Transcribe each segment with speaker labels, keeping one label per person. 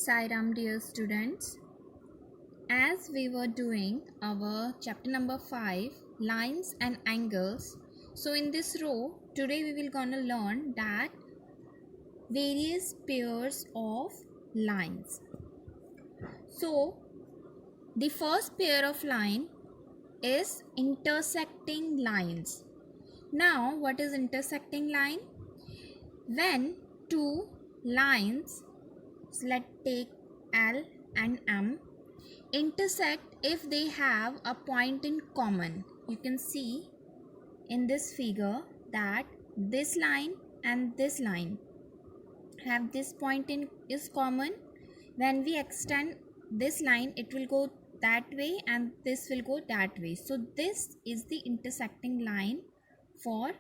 Speaker 1: Sairam, dear students. As we were doing our chapter number 5, lines and angles. So in this row, today we will gonna learn that various pairs of lines. So the first pair of line is intersecting lines. Now what is intersecting line? When two lines, so let's take L and M, intersect if they have a point in common. You can see in this figure that this line and this line have this point in is common. When we extend this line, it will go that way and this will go that way. So this is the intersecting line for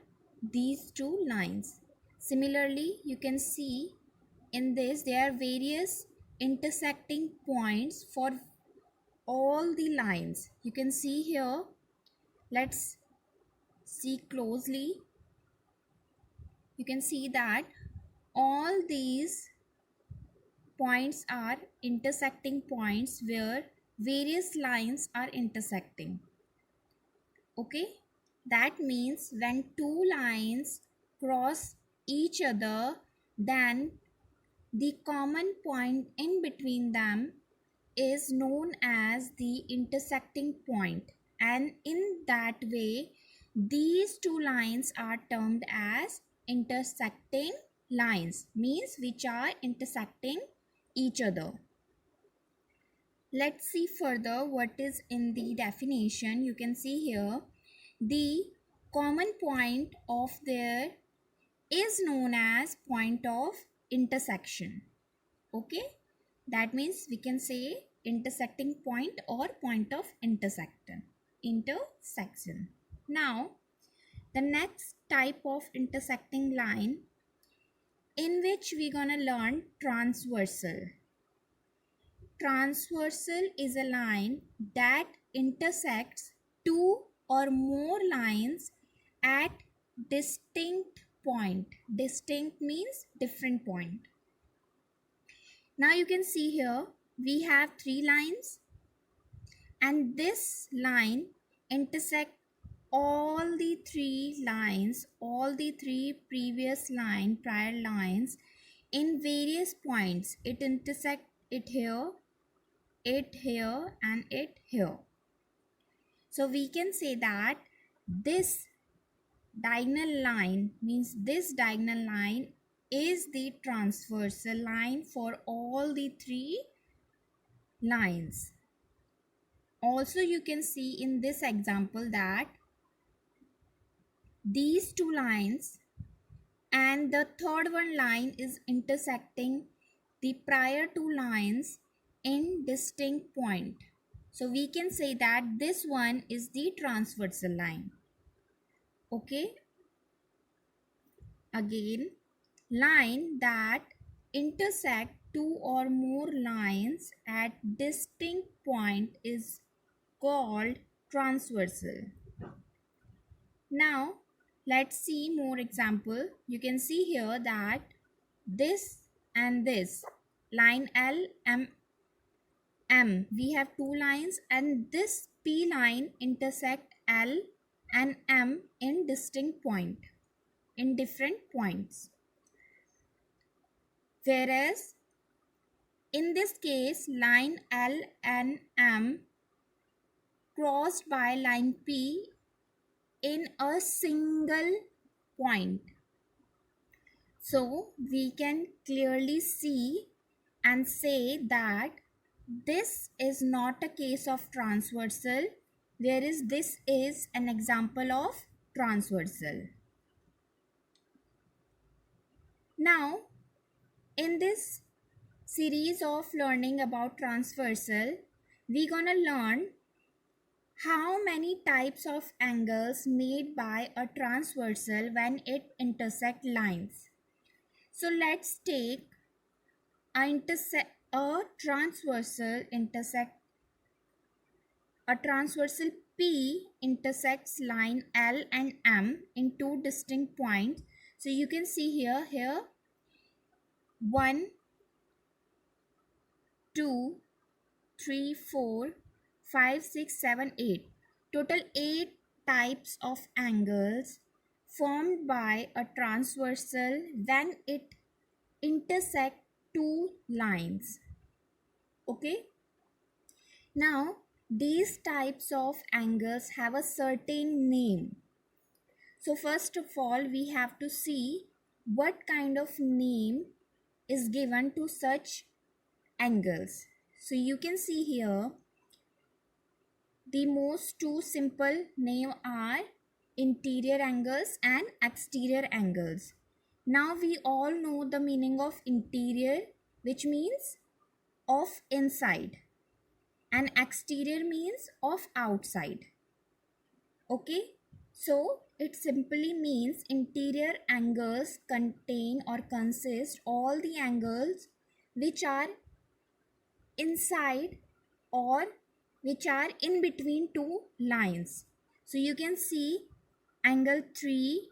Speaker 1: these two lines. Similarly, you can see in this there are various intersecting points for all the lines. You can see here, let's see closely. You can see that all these points are intersecting points where various lines are intersecting. Okay, that means when two lines cross each other, then the common point in between them is known as the intersecting point, and in that way these two lines are termed as intersecting lines, means which are intersecting each other. Let's see further what is in the definition. You can see here the common point of there is known as point of intersection. Okay, that means we can say intersecting point or point of intersection. Now the next type of intersecting line in which we're gonna learn transversal. Transversal is a line that intersects two or more lines at distinct point. Distinct means different point. Now you can see here we have three lines, and this line intersect all the three lines, all the three prior lines in various points. It intersect it here, it here, and it here. So we can say that this diagonal line, means this diagonal line is the transversal line for all the three lines. Also you can see in this example that these two lines and the third one line is intersecting the prior two lines in distinct point. So we can say that this one is the transversal line. Okay, again, line that intersect two or more lines at distinct point is called transversal. Now let's see more example. You can see here that this and this line L M, we have two lines, and this P line intersect L and M in distinct point, in different points. Whereas in this case line L and M crossed by line P in a single point. So we can clearly see and say that this is not a case of transversal, whereas this is an example of transversal. Now in this series of learning about transversal, we're gonna learn how many types of angles made by a transversal when it intersect lines. So let's take a transversal P intersects line L and M in two distinct points. So you can see here one 2, 3, 4, 5, 6, 7, 8. Total 8 types of angles formed by a transversal when it intersect two lines. Okay. Now these types of angles have a certain name. So first of all, we have to see what kind of name is given to such angles. So you can see here the most two simple name are interior angles and exterior angles. Now we all know the meaning of interior, which means of inside, and exterior means of outside. Okay, so it simply means interior angles contain or consist all the angles which are inside or which are in between two lines. So you can see angle 3,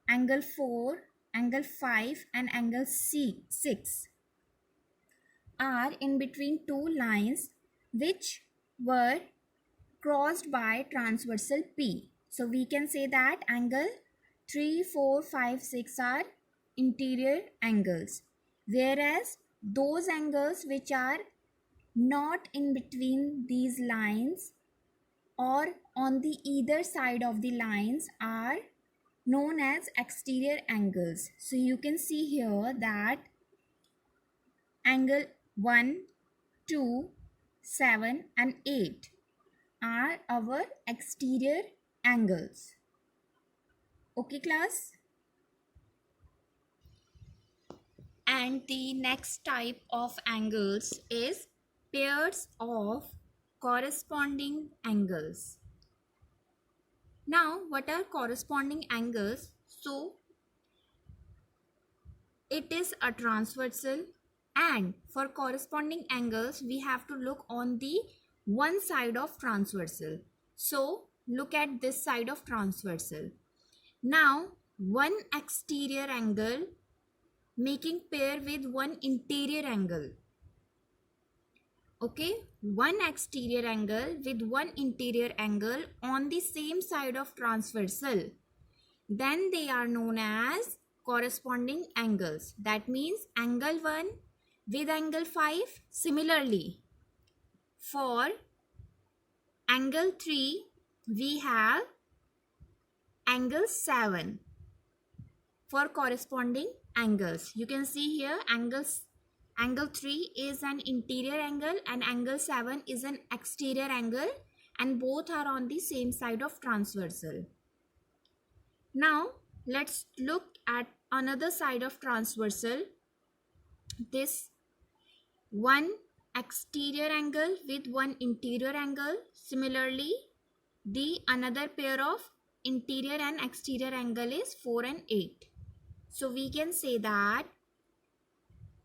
Speaker 1: angle 4, angle 5 and angle 6 are in between two lines which were crossed by transversal P. So we can say that angle 3, 4, 5, 6 are interior angles, whereas those angles which are not in between these lines or on the either side of the lines are known as exterior angles. So you can see here that angle 1, 2, 7 and 8 are our exterior angles. Okay class? And the next type of angles is pairs of corresponding angles. Now what are corresponding angles? So it is a transversal, and for corresponding angles we have to look on the one side of transversal. So look at this side of transversal. Now one exterior angle making pair with one interior angle. Okay, one exterior angle with one interior angle on the same side of transversal, then they are known as corresponding angles. That means angle 1 with angle 5. Similarly, for angle 3 we have angle 7 for corresponding angles. You can see here angle 3 is an interior angle and angle 7 is an exterior angle, and both are on the same side of transversal. Now let's look at another side of transversal. This one exterior angle with one interior angle. Similarly, the another pair of interior and exterior angle is 4 and 8. So we can say that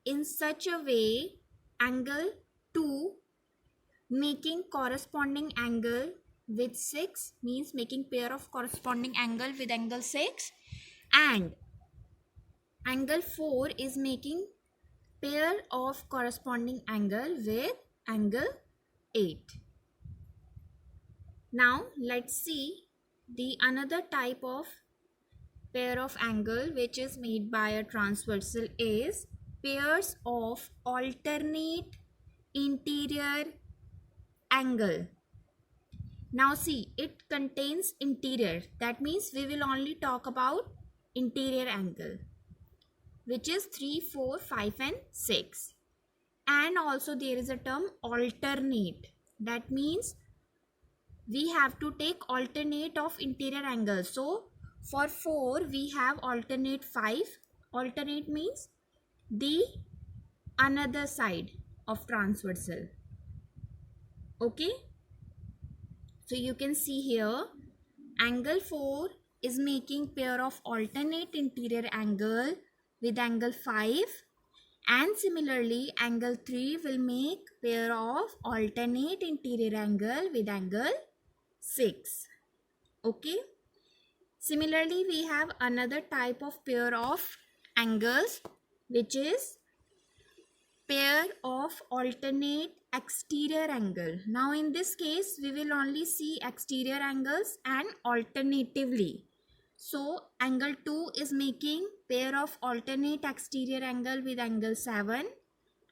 Speaker 1: in such a way angle 2 making corresponding angle with 6 means making pair of corresponding angle with angle 6, and angle 4 is making pair of corresponding angle with angle 8. Now let's see the another type of pair of angle which is made by a transversal is pairs of alternate interior angle. Now see, it contains interior. That means we will only talk about interior angle, which is 3, 4, 5 and 6. And also there is a term alternate. That means we have to take alternate of interior angle. So for 4 we have alternate 5. Alternate means the another side of transversal. Okay, so you can see here angle 4 is making pair of alternate interior angle with angle 5, and similarly angle 3 will make pair of alternate interior angle with angle 6. Okay, similarly we have another type of pair of angles which is pair of of alternate exterior angle. Now in this case we will only see exterior angles and alternatively. So angle 2 is making pair of alternate exterior angle with angle 7,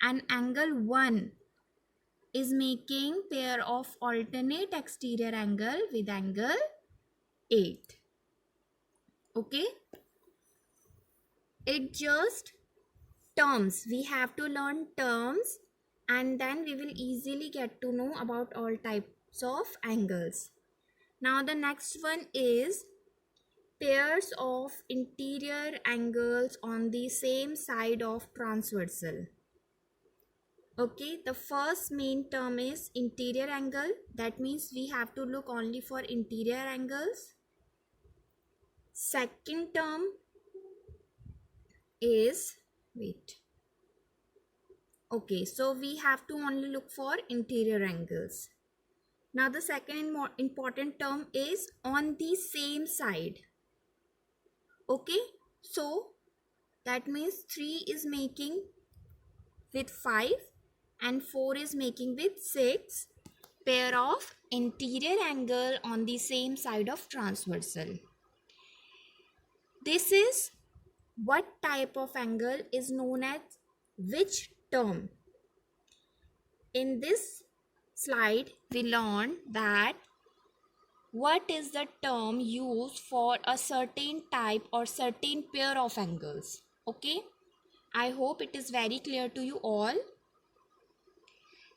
Speaker 1: and angle 1 is making pair of alternate exterior angle with angle 8. Okay, it just terms. We have to learn terms and then we will easily get to know about all types of angles. Now the next one is pairs of interior angles on the same side of transversal. Okay, the first main term is interior angle. That means we have to look only for interior angles. Second term is, okay, so we have to only look for interior angles. Now the second more important term is on the same side. Okay, so that means 3 is making with 5 and 4 is making with 6 pair of interior angle on the same side of transversal. This is what type of angle is known as which term. In this slide we learned that what is the term used for a certain type or certain pair of angles. Okay, I hope it is very clear to you all.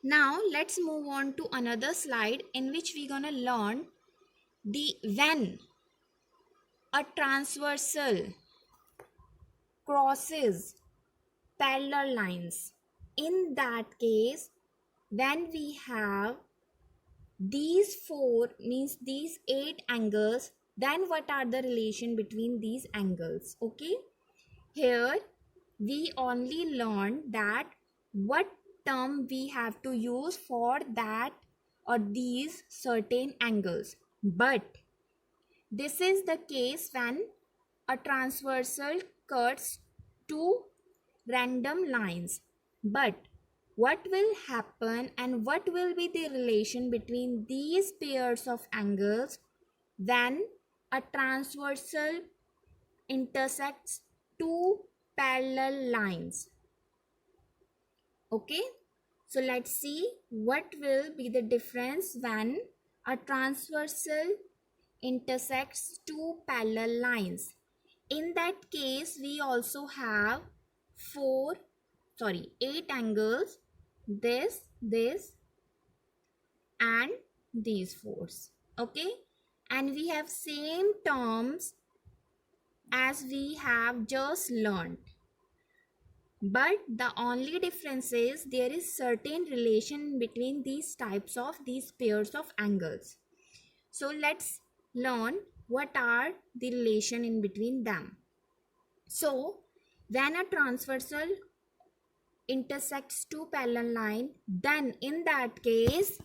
Speaker 1: Now let's move on to another slide in which we're gonna learn the when a transversal crosses parallel lines. In that case, when we have these 4 means these 8 angles, then what are the relation between these angles? Okay, here we only learned that what term we have to use for that or these certain angles, but this is the case when a transversal cuts two random lines. But what will happen and what will be the relation between these pairs of angles when a transversal intersects two parallel lines? Okay, so let's see what will be the difference when a transversal intersects two parallel lines. In that case, we also have 8 angles, this and these 4. Okay, and we have same terms as we have just learned, but the only difference is there is certain relation between these types of these pairs of angles. So let's learn what are the relation in between them. So when a transversal intersects two parallel lines, then in that case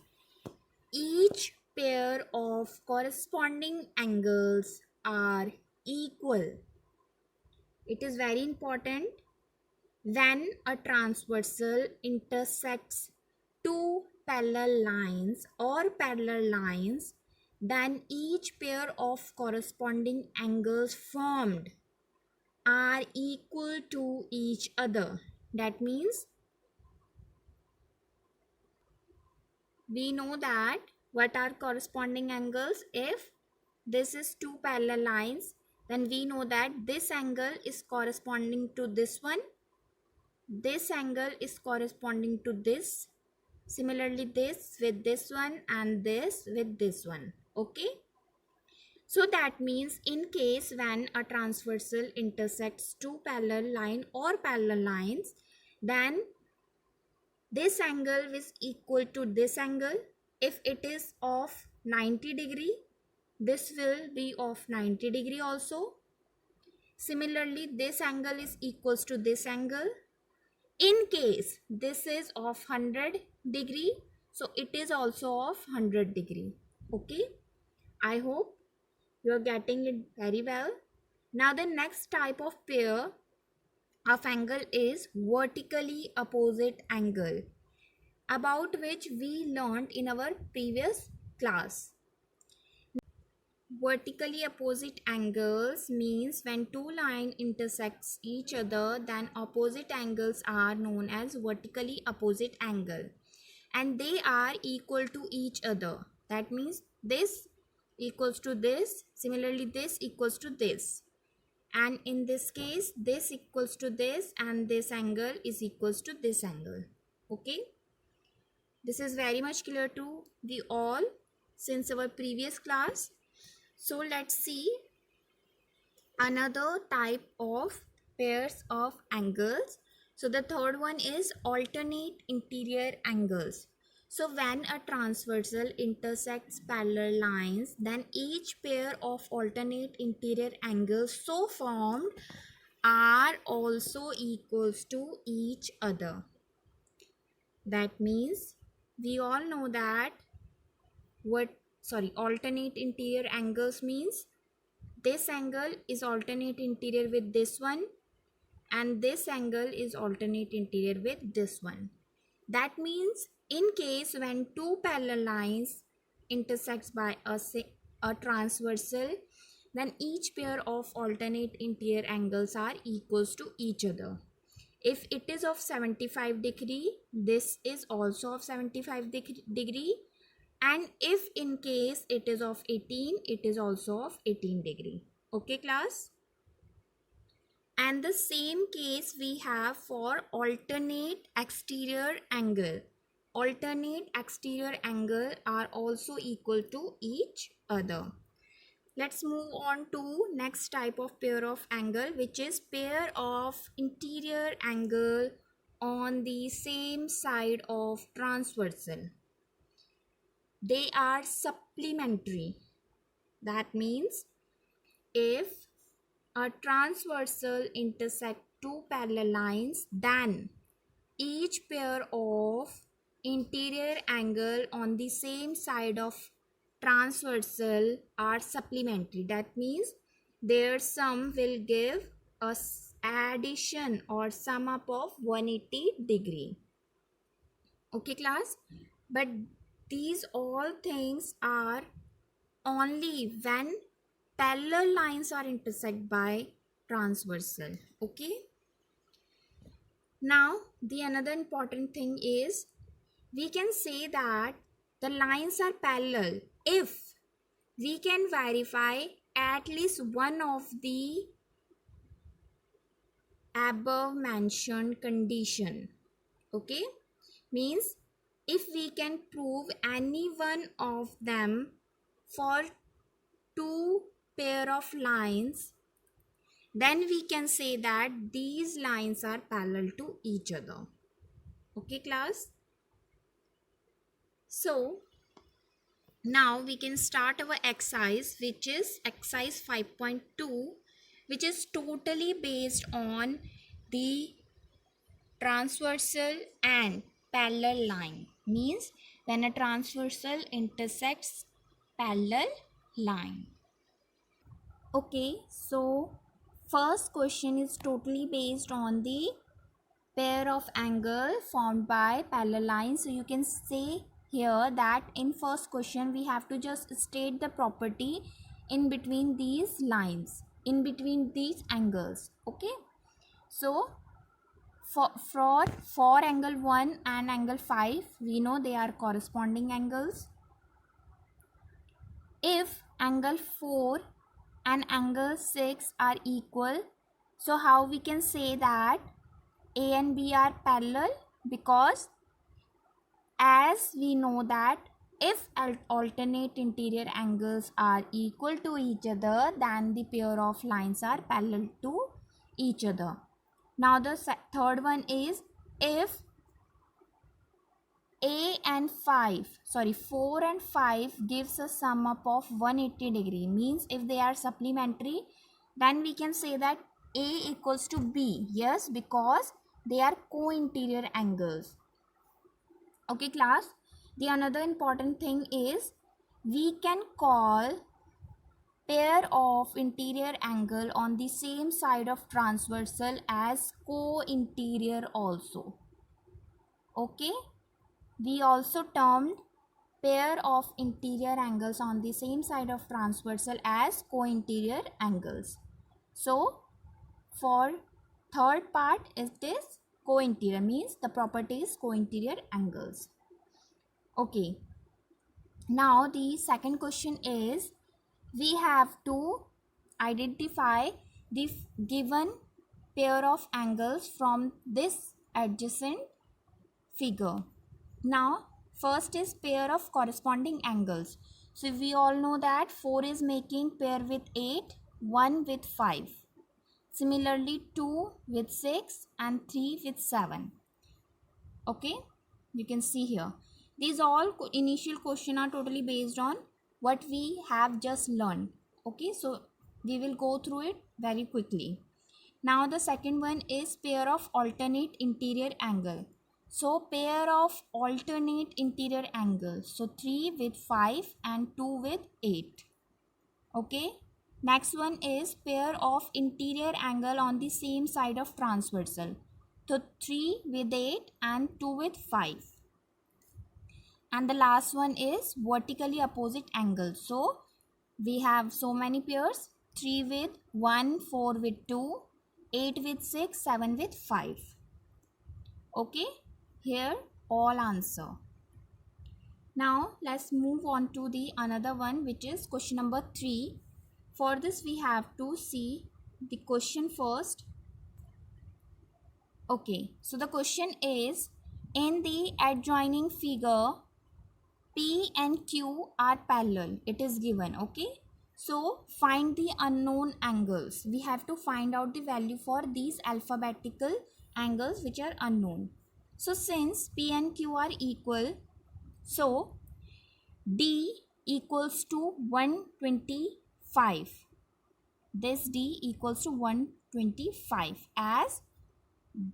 Speaker 1: each pair of corresponding angles are equal. It is very important. When a transversal intersects two parallel lines or parallel lines, then each pair of corresponding angles formed are equal to each other. That means we know that what are corresponding angles. If this is two parallel lines, then we know that this angle is corresponding to this one, this angle is corresponding to this, similarly this with this one and this with this one. Okay, so that means in case when a transversal intersects two parallel line or parallel lines, then this angle is equal to this angle. If it is of 90 degree, this will be of 90 degree also. Similarly, this angle is equals to this angle. In case this is of 100 degree, so it is also of 100 degree. Okay, I hope you are getting it very well. Now the next type of pair of angle is vertically opposite angle. about which we learned in our previous class. Vertically opposite angles means when two lines intersects each other, then opposite angles are known as vertically opposite angle, and they are equal to each other. That means this equals to this, similarly this equals to this, and in this case this equals to this and this angle is equals to this angle. Okay, this is very much clear to the all since our previous class. So let's see another type of pairs of angles. So the third one is alternate interior angles. So when a transversal intersects parallel lines, then each pair of alternate interior angles so formed are also equals to each other. That means we all know that alternate interior angles means this angle is alternate interior with this one and this angle is alternate interior with this one. That means in case when two parallel lines intersects by a transversal, then each pair of alternate interior angles are equals to each other. If it is of 75 degree, this is also of 75 degree, and if in case it is of 18, it is also of 18 degree. Okay class? And the same case we have for alternate exterior angle. Alternate exterior angle are also equal to each other. Let's move on to next type of pair of angle, which is pair of interior angle on the same side of transversal. They are supplementary. That means if a transversal intersect two parallel lines, then each pair of interior angle on the same side of transversal are supplementary. That means their sum will give us addition or sum up of 180 degree. Okay class? But these all things are only when parallel lines are intersect by transversal. Okay, now the another important thing is we can say that the lines are parallel if we can verify at least one of the above mentioned condition. Okay, means if we can prove any one of them for two pair of lines, then we can say that these lines are parallel to each other. Okay class? So now we can start our exercise, which is exercise 5.2, which is totally based on the transversal and parallel line. Means when a transversal intersects parallel line. Okay, so first question is totally based on the pair of angle formed by parallel lines. So you can say here that in first question we have to just state the property in between these lines, in between these angles. Okay, so for angle 1 and angle 5, we know they are corresponding angles. If angle 4 and angle 6 are equal, so how we can say that A and B are parallel? Because as we know that if alternate interior angles are equal to each other, then the pair of lines are parallel to each other. Now the third one is if A and 4 and 5 gives a sum up of 180 degree, means if they are supplementary, then we can say that A equals to B. Yes, because they are co-interior angles. Okay class, the another important thing is we can call pair of interior angle on the same side of transversal as co-interior also. Okay, we also termed pair of interior angles on the same side of transversal as co-interior angles. So for third part it is co-interior, means the property is co-interior angles. Okay, now the second question is, we have to identify the given pair of angles from this adjacent figure. Now first is pair of corresponding angles. So we all know that 4 is making pair with 8, 1 with 5. Similarly 2 with 6 and 3 with 7. Okay, you can see here. These all initial question are totally based on what we have just learned. Okay, so we will go through it very quickly. Now the second one is pair of alternate interior angle. So pair of alternate interior angles. So 3 with 5 and 2 with 8. Okay. Next one is pair of interior angle on the same side of transversal. So 3 with 8 and 2 with 5. And the last one is vertically opposite angle. So we have so many pairs: 3 with 1, 4 with 2, 8 with 6, 7 with 5. Okay, here all answer. Now let's move on to the another one, which is question number 3. For this we have to see the question first. Okay, so the question is, in the adjoining figure P and Q are parallel. It is given. Okay, so find the unknown angles. We have to find out the value for these alphabetical angles which are unknown. So since P and Q are equal, so D equals to 125. This D equals to 125, as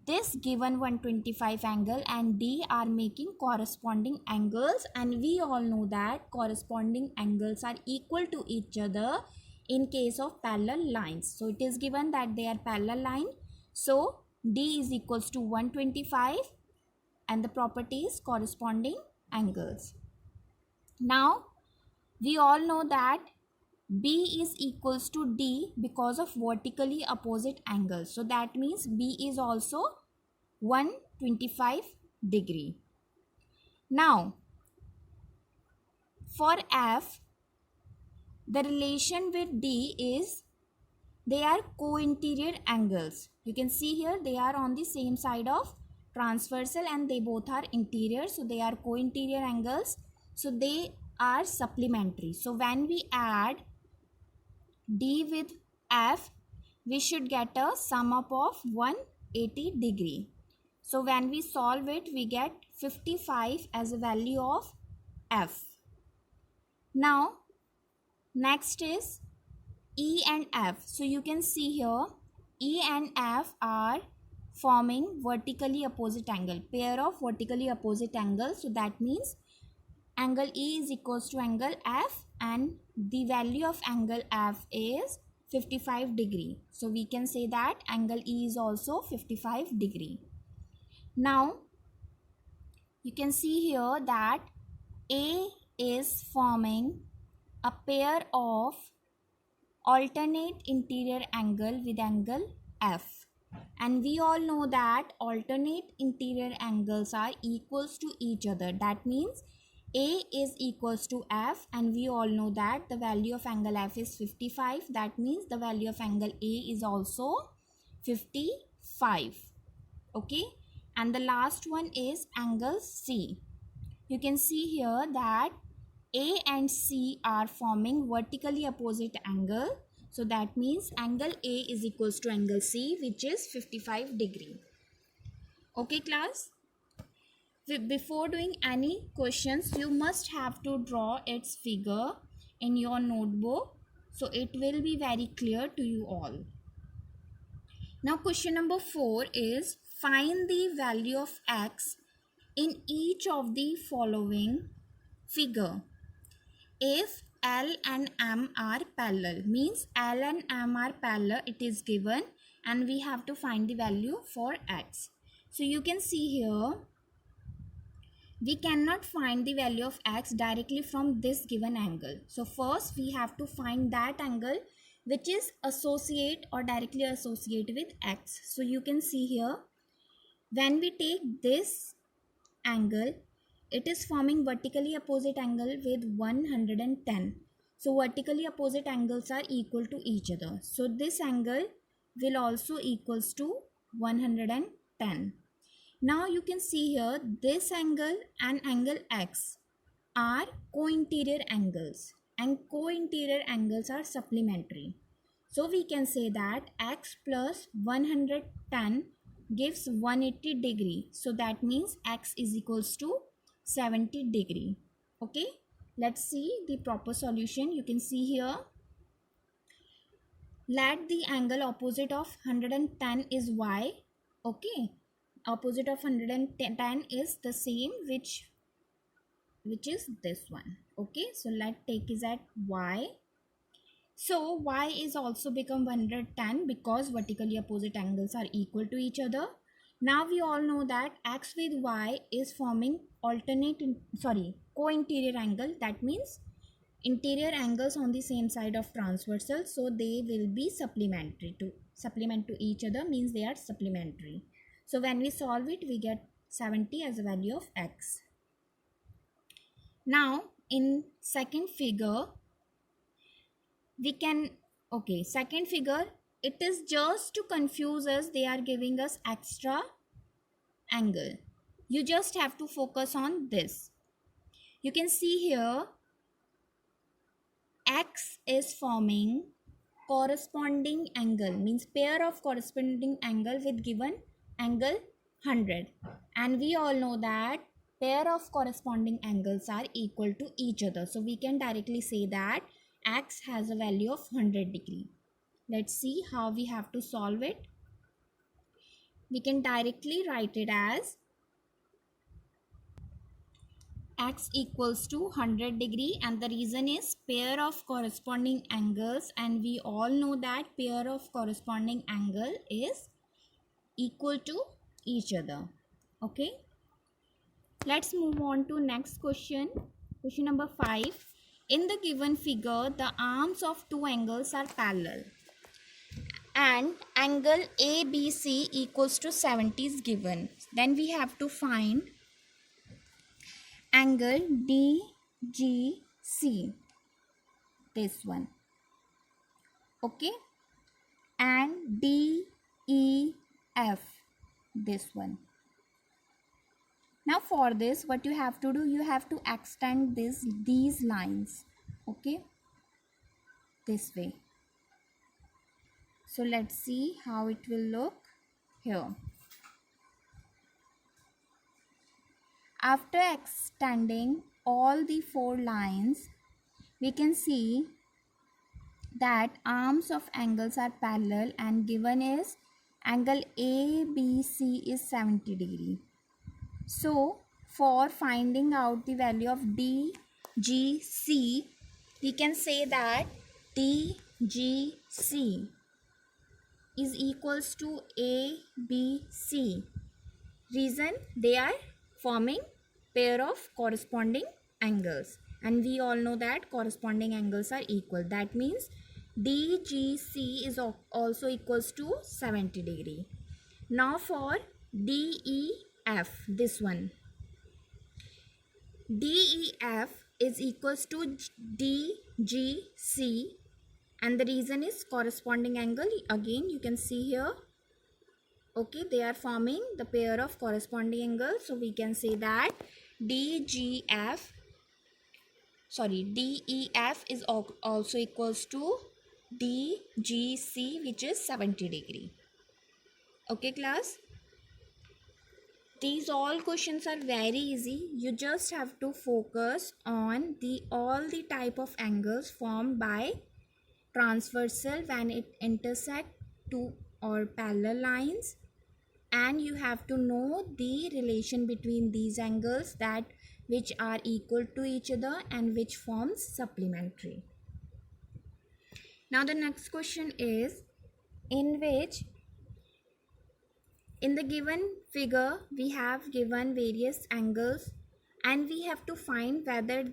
Speaker 1: this given 125 angle and D are making corresponding angles, and we all know that corresponding angles are equal to each other in case of parallel lines. So it is given that they are parallel line. So D is equals to 125 and the property is corresponding angles. Now we all know that B is equals to D because of vertically opposite angles. So that means B is also 125 degree. Now for F, the relation with D is they are co-interior angles. You can see here they are on the same side of transversal and they both are interior. So they are co-interior angles. So they are supplementary. So when we add D with F, we should get a sum up of 180 degree. So when we solve it, we get 55 as a value of F. Now next is E and F. So you can see here E and F are forming vertically opposite angle, pair of vertically opposite angles. So that means angle E is equals to angle F and the value of angle F is 55 degree. So we can say that angle E is also 55 degree. Now you can see here that A is forming a pair of alternate interior angle with angle F, and we all know that alternate interior angles are equals to each other. That means A is equals to F, and we all know that the value of angle F is 55. That means the value of angle A is also 55. Okay, and the last one is angle C. You can see here that A and C are forming vertically opposite angle. So that means angle A is equals to angle C, which is 55 degree. Okay class? Before doing any questions, you must have to draw its figure in your notebook. So it will be very clear to you all. Now question number 4 is, find the value of X in each of the following figure. If L and M are parallel, means L and M are parallel, it is given, and we have to find the value for X. So you can see here we cannot find the value of x directly from this given angle. So first we have to find that angle which is associate or directly associate with x. So you can see here, when we take this angle, it is forming vertically opposite angle with 110. So vertically opposite angles are equal to each other. So this angle will also equals to 110. Now you can see here, this angle and angle x are co-interior angles, and co-interior angles are supplementary. So we can say that x plus 110 gives 180 degree. So that means x is equals to 70 degree. Okay, let's see the proper solution. You can see here, let the angle opposite of 110 is y. Okay, opposite of 110 is the same which is this one. Okay, so let's take is at y. So y is also become 110 because vertically opposite angles are equal to each other. Now we all know that x with y is forming co-interior angle. That means interior angles on the same side of transversal, so they will be supplement to each other, means they are supplementary. So when we solve it, we get 70 as a value of x. Now in second figure, second figure, it is just to confuse us, they are giving us extra angle. You just have to focus on this. You can see here, x is forming corresponding angle, means pair of corresponding angle with given angle 100, and we all know that pair of corresponding angles are equal to each other. So we can directly say that x has a value of 100 degree. Let's see how we have to solve it. We can directly write it as x equals to 100 degree, and the reason is pair of corresponding angles, and we all know that pair of corresponding angle is equal to each other. Okay, let's move on to next question. Question number 5. In the given figure, the arms of two angles are parallel and angle ABC equals to 70 is given. Then we have to find angle DGC, this one. Okay, and DEF, this one. Now for this, what you have to do, you have to extend these lines. Okay, this way. So let's see how it will look here. After extending all the 4 lines, we can see that arms of angles are parallel and given is angle ABC is 70 degree. So for finding out the value of DGC, we can say that DGC is equals to ABC. Reason, they are forming pair of corresponding angles, and we all know that corresponding angles are equal. That means DGC is also equals to 70 degree. Now for DEF, this one. DEF is equals to DGC, and the reason is corresponding angle. Again you can see here, okay, they are forming the pair of corresponding angles. So we can say that DEF is also equals to DGC, which is 70 degree. Okay class, these all questions are very easy. You just have to focus on all the type of angles formed by transversal when it intersect two or parallel lines, and you have to know the relation between these angles, that which are equal to each other and which forms supplementary. Now the next question is, in the given figure we have given various angles and we have to find whether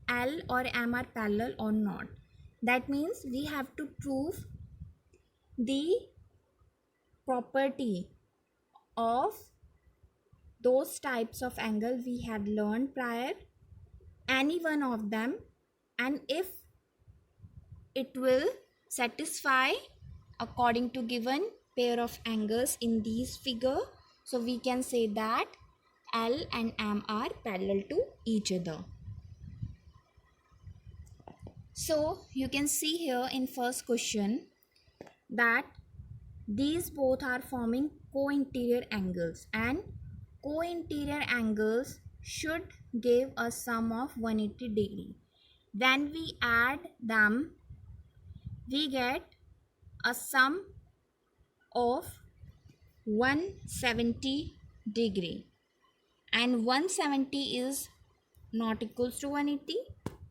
Speaker 1: L or M are parallel or not. That means we have to prove the property of those types of angle we had learned prior, any one of them, and if it will satisfy according to given pair of angles in these figure, so we can say that L and M are parallel to each other. So you can see here in first question that these both are forming co-interior angles, and co-interior angles should give a sum of 180 degree. When we add them, we get a sum of 170 degree, and 170 is not equals to 180.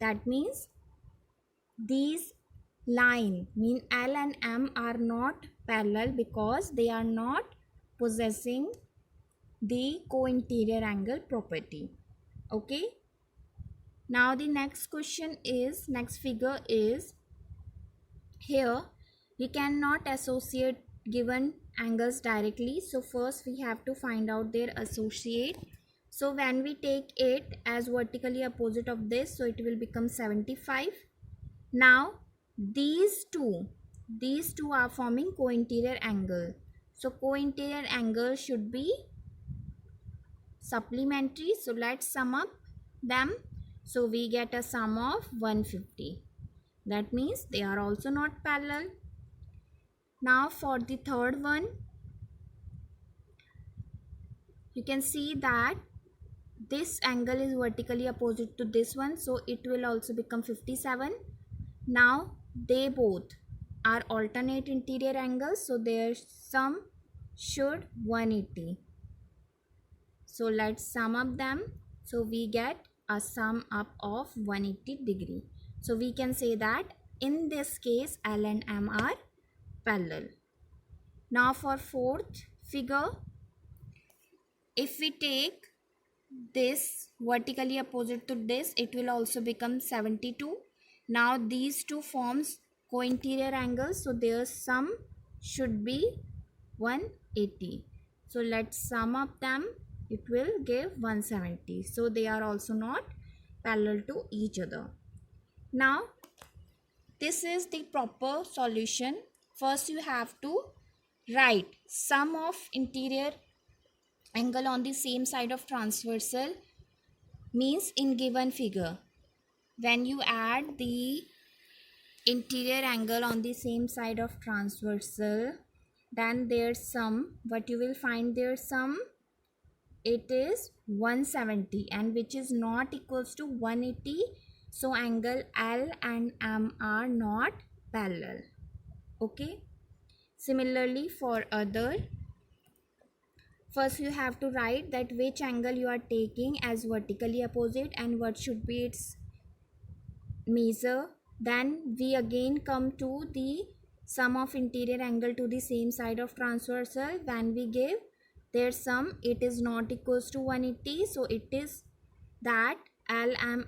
Speaker 1: That means these line mean L and M are not parallel because they are not possessing the co-interior angle property. Okay, now the next question is, next figure is, here we cannot associate given angles directly, so first we have to find out their associate. So when we take it as vertically opposite of this, so it will become 75. Now these two are forming co-interior angle, so co-interior angle should be supplementary, so let's sum up them. So we get a sum of 150. That means they are also not parallel. Now for the third one, you can see that this angle is vertically opposite to this one, so it will also become 57. Now they both are alternate interior angles, so their sum should 180. So let's sum up them. So we get a sum up of 180 degree. So we can say that in this case L and M are parallel. Now for fourth figure, if we take this vertically opposite to this, it will also become 72. Now these two forms co-interior angles, so their sum should be 180. So let's sum up them, it will give 170. So they are also not parallel to each other. Now this is the proper solution. First you have to write sum of interior angle on the same side of transversal, means in given figure when you add the interior angle on the same side of transversal, then their sum, what you will find their sum, it is 170, and which is not equals to 180. So angle L and M are not parallel. Okay, similarly for other, first you have to write that which angle you are taking as vertically opposite and what should be its measure. Then we again come to the sum of interior angle to the same side of transversal. When we give their sum, it is not equals to 180, so it is that L and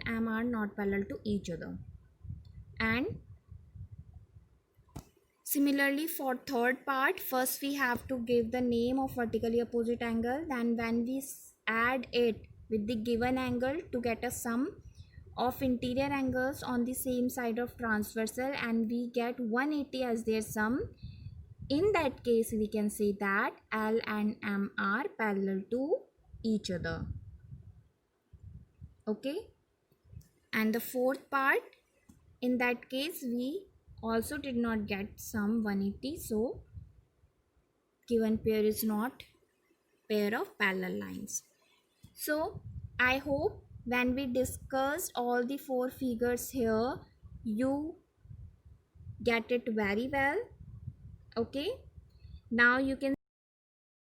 Speaker 1: M are not parallel to each other. And similarly for third part, first we have to give the name of vertically opposite angle, then when we add it with the given angle to get a sum of interior angles on the same side of transversal, and we get 180 as their sum, in that case we can say that L and M are parallel to each other. Okay, and the fourth part, in that case we also did not get sum 180, so given pair is not pair of parallel lines. So I hope when we discussed all the four figures here, you get it very well. Okay, now you can